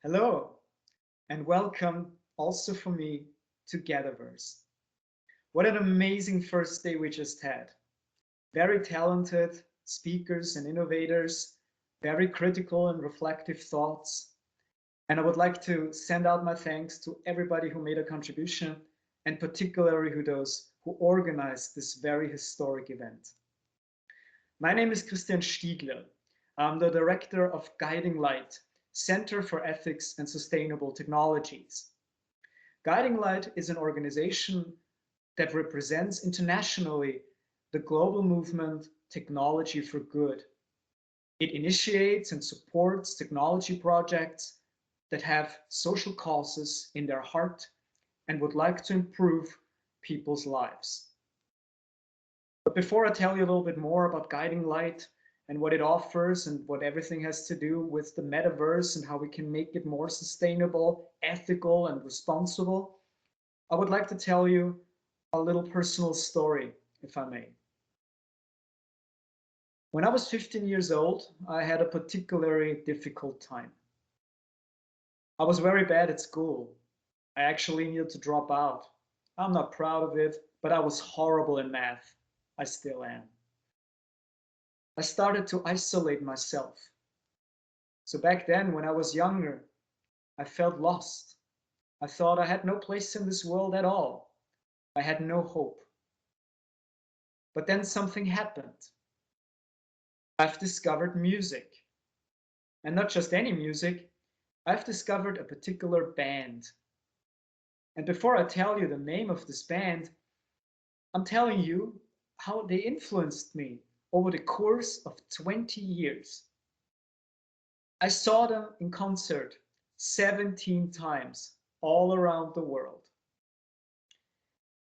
Hello, and welcome also from me to GatherVerse. What an amazing first day we just had. Very talented speakers and innovators, very critical and reflective thoughts. And I would like to send out my thanks to everybody who made a contribution, and particularly to those who organized this very historic event. My name is Christian Stiegler. I'm the director of Guiding Light, Center for Ethics and Sustainable Technologies. Guiding Light is an organization that represents internationally the global movement Technology for Good. It initiates and supports technology projects that have social causes in their heart and would like to improve people's lives. But before I tell you a little bit more about Guiding Light and what it offers and what everything has to do with the metaverse and how we can make it more sustainable, ethical, and responsible, I would like to tell you a little personal story, if I may. When I was 15 years old, I had a particularly difficult time. I was very bad at school. I actually needed to drop out. I'm not proud of it, but I was horrible in math. I still am. I started to isolate myself. So back then, when I was younger, I felt lost. I thought I had no place in this world at all. I had no hope. But then something happened. I've discovered music. And not just any music, I've discovered a particular band. And before I tell you the name of this band, I'm telling you how they influenced me over the course of 20 years. I saw them in concert 17 times all around the world.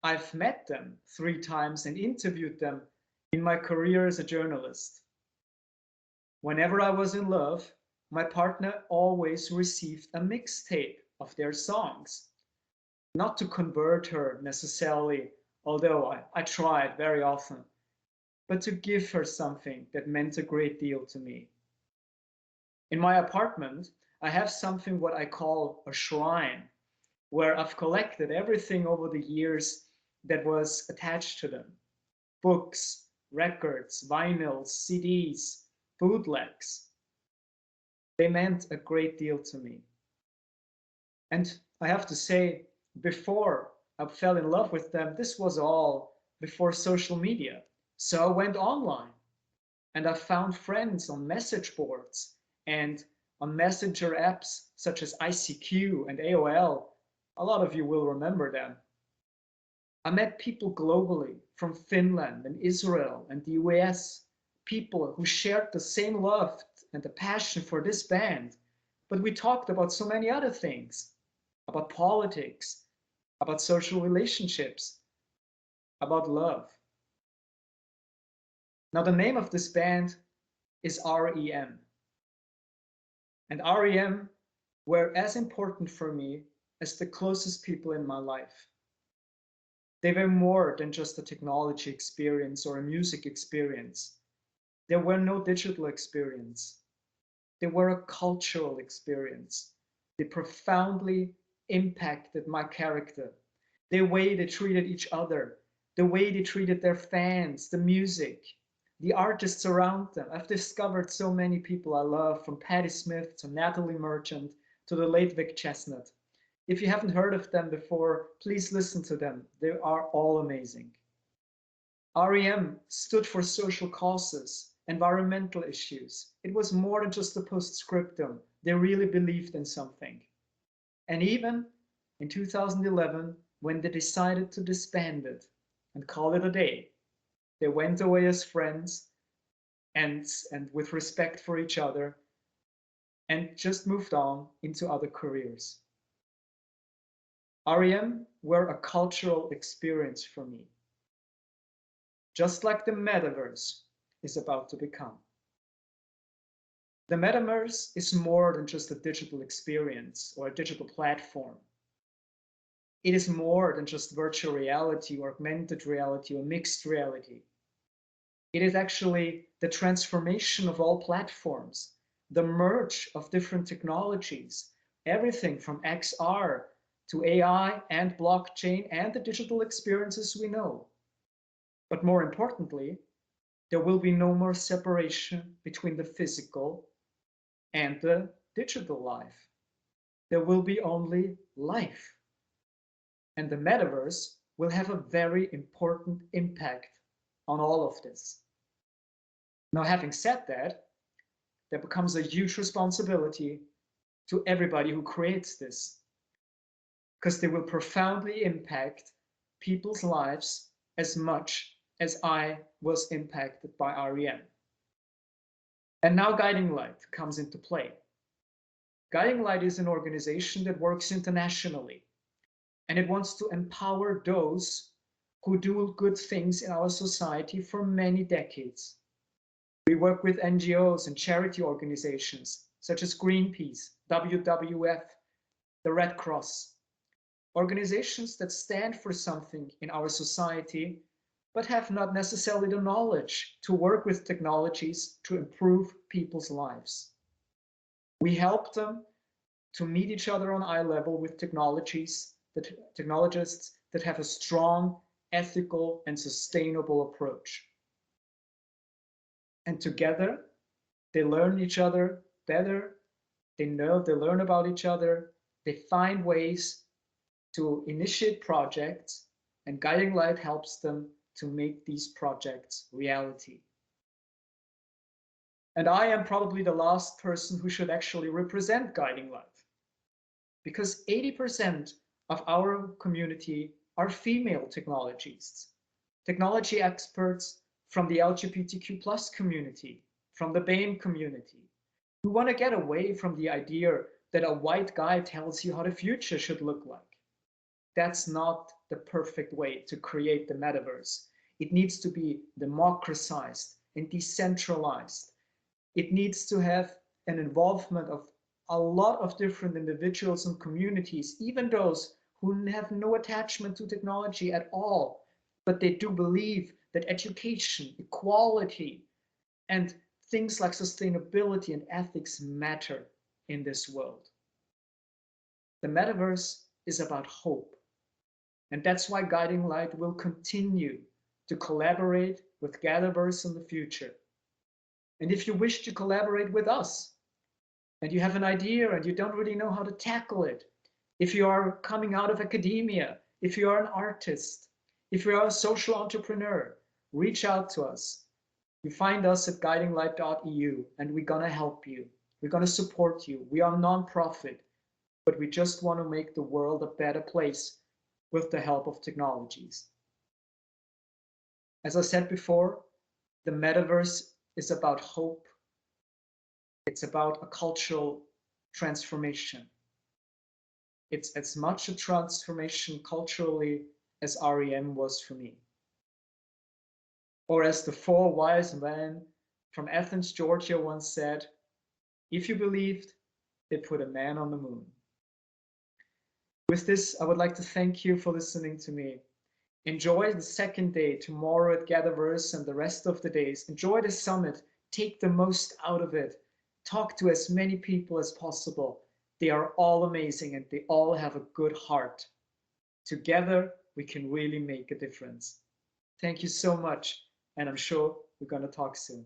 I've met them 3 times and interviewed them in my career as a journalist. Whenever I was in love, my partner always received a mixtape of their songs. Not to convert her necessarily, although I tried very often, but to give her something that meant a great deal to me. In my apartment, I have something what I call a shrine, where I've collected everything over the years that was attached to them. Books, records, vinyls, CDs, bootlegs. They meant a great deal to me. And I have to say, before I fell in love with them, this was all before social media. So I went online and I found friends on message boards and on messenger apps such as ICQ and AOL. A lot of you will remember them. I met people globally from Finland and Israel and the US, people who shared the same love and the passion for this band. But we talked about so many other things, about politics, about social relationships, about love. Now, the name of this band is REM. And REM were as important for me as the closest people in my life. They were more than just a technology experience or a music experience. There were no digital experience. They were a cultural experience. They profoundly impacted my character. The way they treated each other, the way they treated their fans, the music, the artists around them. I've discovered so many people I love, from Patti Smith to Natalie Merchant to the late Vic Chestnut. If you haven't heard of them before, please listen to them. They are all amazing. REM stood for social causes, environmental issues. It was more than just a postscriptum. They really believed in something. And even in 2011, when they decided to disband it and call it a day, they went away as friends and with respect for each other and just moved on into other careers. REM were a cultural experience for me, just like the metaverse is about to become. The metaverse is more than just a digital experience or a digital platform. It is more than just virtual reality or augmented reality or mixed reality. It is actually the transformation of all platforms, the merge of different technologies, everything from XR to AI and blockchain and the digital experiences we know. But more importantly, there will be no more separation between the physical and the digital life. There will be only life. And the metaverse will have a very important impact on all of this. Now, having said that, there becomes a huge responsibility to everybody who creates this, because they will profoundly impact people's lives as much as I was impacted by REM. And now Guiding Light comes into play. Guiding Light is an organization that works internationally, and it wants to empower those who do good things in our society for many decades. We work with NGOs and charity organizations such as Greenpeace, WWF, the Red Cross, organizations that stand for something in our society, but have not necessarily the knowledge to work with technologies to improve people's lives. We help them to meet each other on eye level with technologists that have a strong, ethical, and sustainable approach. And together, they learn each other better, they learn about each other, they find ways to initiate projects, and Guiding Light helps them to make these projects reality. And I am probably the last person who should actually represent Guiding Light, because 80% of our community are female technologists, technology experts from the LGBTQ plus community, from the BAME community, who want to get away from the idea that a white guy tells you how the future should look like. That's not the perfect way to create the metaverse. It needs to be democratized and decentralized. It needs to have an involvement of a lot of different individuals and communities, even those who have no attachment to technology at all, but they do believe that education, equality, and things like sustainability and ethics matter in this world. The metaverse is about hope. And that's why Guiding Light will continue to collaborate with GatherVerse in the future. And if you wish to collaborate with us, and you have an idea and you don't really know how to tackle it, if you are coming out of academia, if you are an artist, if you are a social entrepreneur, reach out to us. You find us at guidinglight.eu, and we're gonna help you. We're gonna support you. We are non-profit, but we just want to make the world a better place with the help of technologies. As I said before, the metaverse is about hope. It's about a cultural transformation. It's as much a transformation culturally as REM was for me. Or as the 4 wise men from Athens, Georgia once said, if you believed, they put a man on the moon. With this, I would like to thank you for listening to me. Enjoy the second day tomorrow at GatherVerse and the rest of the days. Enjoy the summit. Take the most out of it. Talk to as many people as possible. They are all amazing and they all have a good heart. Together, we can really make a difference. Thank you so much, and I'm sure we're going to talk soon.